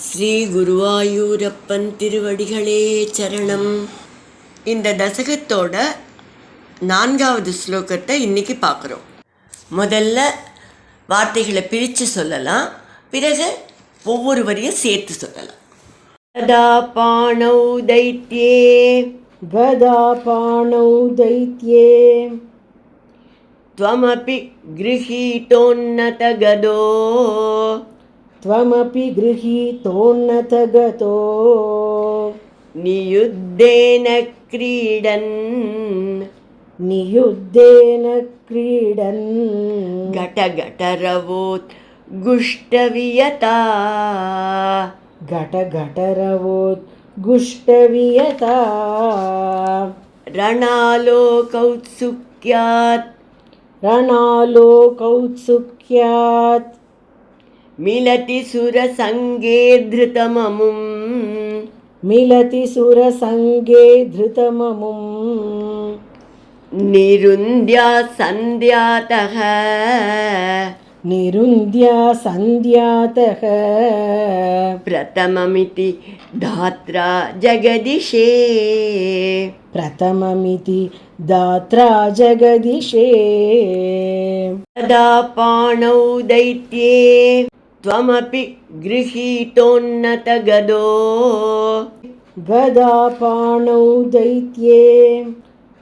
ஸ்ரீ குருவாயூரப்பன் திருவடிகளே சரணம். இந்த தசகத்தோட 4வது ஸ்லோகத்தை இன்னைக்கு பார்க்குறோம். முதல்ல வார்த்தைகளை பிரித்து சொல்லலாம், பிறகு ஒவ்வொரு வரியும் சேர்த்து சொல்லலாம். கதா பாணௌ தைத்யே கதா பாணௌ தைத்யே த்வமபி கிருஹீதோன்னத கதோ त्वमपि गृहीतोन्नतगतो नियुद्धेन क्रीडन् नियुद्धेन क्रीडन् घटघटरवोत् गुष्टवियता घटघटरवोत् गुष्टवियता रणलोकौत्सुक्यात् रणलोकौत्सुक्यात् मिलति सुरसङ्गे धृतममुं मिलति सुरसङ्गे धृतममुं निरुन्द्या सन्ध्यातः निरुन्द्या सन्ध्यातः प्रथममिति धात्रा जगदिशे प्रथममिति दात्रा जगदिशे तदा पाणौ दैत्ये त्वमपि गृहीतोन्नत गदो गदा पाणौ दैत्ये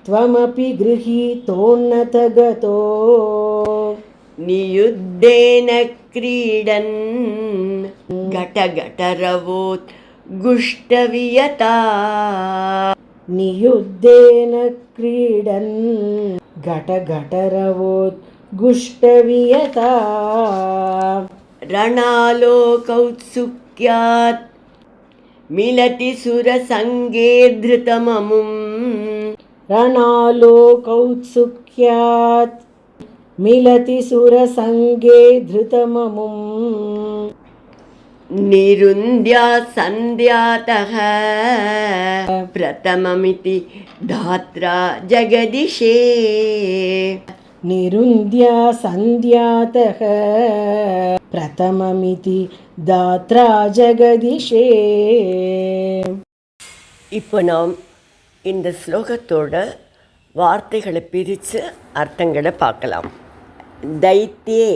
त्वमपि गृहीतोन्नत गतो नियुद्धेन क्रीडन् घटघटरवोत् गुष्टवियता नियुद्धेन क्रीडन् घटघटरवोत् गुष्टवियता रणलोकौत्सुक्यात् मिलति सुरसङ्गे धृतममुं रणलोकौत्सुक्यात् मिलति सुरसङ्गे धृतममुं निरुन्द्या सन्ध्यातः प्रथममिति धात्रा जगदिशे निरुन्द्या सन्ध्यातः प्रथममिति दात्रा जगदिशे. இப்போ நாம் இந்த ஸ்லோகத்தோட வார்த்தைகளை பிரித்து அர்த்தங்களை பார்க்கலாம். தைத்யே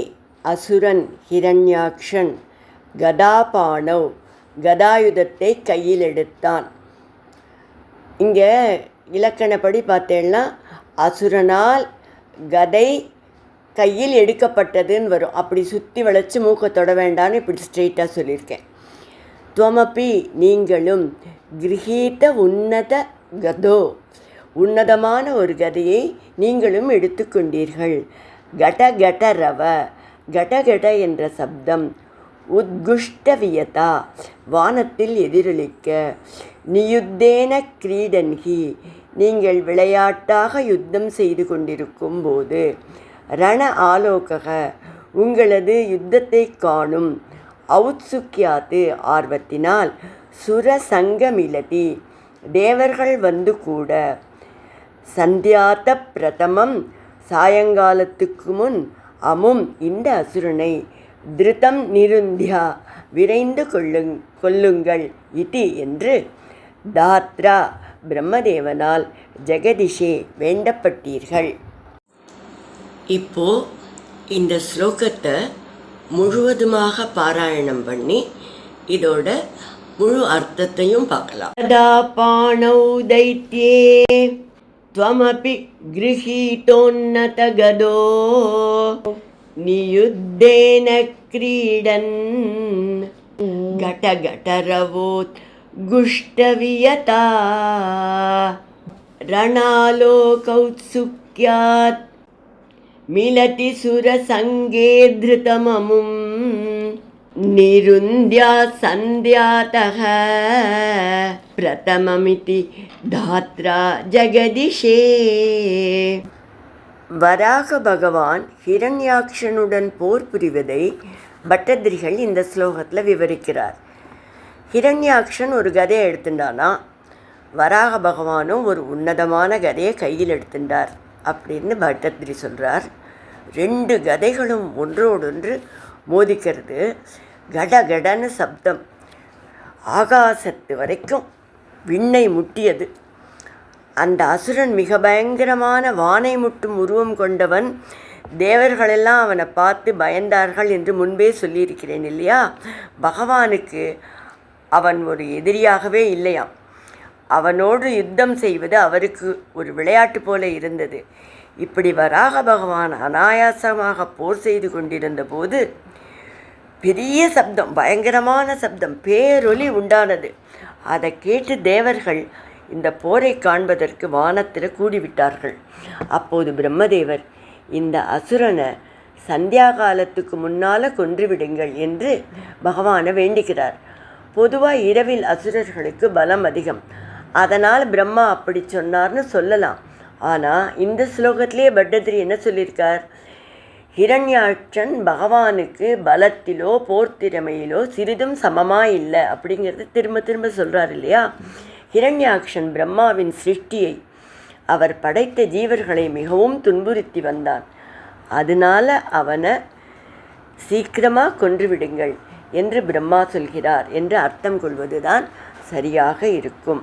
அசுரன் ஹிரண்யாக்ஷன், கதாபாணவ் கதாயுதத்தை கையில் எடுத்தான். இங்கே இலக்கணப்படி பார்த்தேன்னா அசுரனால் கதை கையில் எடுக்கப்பட்டதுன்னு வரும். அப்படி சுற்றி வளைச்சி மூக்கை தொட வேண்டான்னு இப்படி ஸ்ட்ரெயிட்டாக சொல்லியிருக்கேன். துவமப்பி நீங்களும், கிரகீத உன்னத கதோ உன்னதமான ஒரு கதையை நீங்களும் எடுத்துக்கொண்டீர்கள். கடகடரவ கடகட என்ற சப்தம் உத்குஷ்டவியதா வானத்தில் எதிரொலிக்க, நியுத்தேன கிரீடன்கி நீங்கள் விளையாட்டாக யுத்தம் செய்து கொண்டிருக்கும் போது, ரண ஆலோகக உங்களது யுத்தத்தை காணும், ஔத்சுக்கியாத்து ஆர்வத்தினால், சுரசங்கமிலதி தேவர்கள் வந்து கூட, சந்தியாத்த பிரதமம் சாயங்காலத்துக்கு முன், அமும் இந்த அசுரனை, திருத்தம் நிருந்தியா விரைந்து கொல்லுங்கள் இதி என்று, தாத்ரா பிரம்மதேவனால் ஜெகதிஷே வேண்டப்பட்டீர்கள். இப்போ இந்த ஸ்லோகத்தை முழுவதுமாக பாராயணம் பண்ணி இதோட முழு அர்த்தத்தையும் பார்க்கலாம். கதா பாணௌ தைத்யே த்வமபி கிருஹீதோன்னத கதோ நியுத்தேன கிரீடன் கடகடரவோத் குஷ்டவியதா ரணாலோகௌத்சுக்யாத் மிலதி சுரசங்கே திருதமமும் நிருந்தியா சந்தியாதः பிரதமமிதி தாத்ரா ஜெகதிஷே. வராக பகவான் ஹிரண்யாக்ஷனுடன் போர் புரிவதை பட்டதிரிகள் இந்த ஸ்லோகத்தில் விவரிக்கிறார். ஹிரண்யாக்ஷன் ஒரு கதையை எடுத்துட்டானா, வராக பகவானும் ஒரு உன்னதமான கதையை கையில் எடுத்துட்டார் அப்படின்னு பட்டதிரி சொல்கிறார். 2 கதைகளும் ஒன்றோடொன்று மோதிக்கிறது. கடகடன்னு சப்தம். ஆகாசத்து வரைக்கும் விண்ணை முட்டியது. அந்த அசுரன் மிக பயங்கரமான வானை முட்டும் உருவம் கொண்டவன். தேவர்களெல்லாம் அவனை பார்த்து பயந்தார்கள் என்று முன்பே சொல்லியிருக்கிறேன் இல்லையா? பகவானுக்கு அவன் ஒரு எதிரியாகவே இல்லையாம். அவனோடு யுத்தம் செய்வது அவருக்கு ஒரு விளையாட்டு போல இருந்தது. இப்படி வராக பகவான் அனாயாசமாக போர் செய்து கொண்டிருந்த போது பெரிய சப்தம், பயங்கரமான சப்தம், பேரொலி உண்டானது. அதை கேட்டு தேவர்கள் இந்த போரை காண்பதற்கு வானத்தில் கூடிவிட்டார்கள். அப்போது பிரம்மதேவர் இந்த அசுரனை சந்தியா காலத்துக்கு முன்னால் கொன்றுவிடுங்கள் என்று பகவானை வேண்டுகிறார். பொதுவாக இரவில் அசுரர்களுக்கு பலம் அதிகம், அதனால் பிரம்மா அப்படி சொன்னார்னு சொல்லலாம். ஆனால் இந்த ஸ்லோகத்திலே பட்டதிரி என்ன சொல்லியிருக்கார்? ஹிரண்யாட்சன் பகவானுக்கு பலத்திலோ போர்த்திறமையிலோ சிறிதும் சமமாக இல்லை அப்படிங்கிறது திரும்ப திரும்ப சொல்கிறார் இல்லையா? ஹிரண்யாக்ஷன் பிரம்மாவின் சிருஷ்டியை, அவர் படைத்த ஜீவர்களை மிகவும் துன்புறுத்தி வந்தான். அதனால் அவனை சீக்கிரமாக கொன்றுவிடுங்கள் என்று பிரம்மா சொல்கிறார் என்று அர்த்தம் கொள்வதுதான் சரியாக இருக்கும்.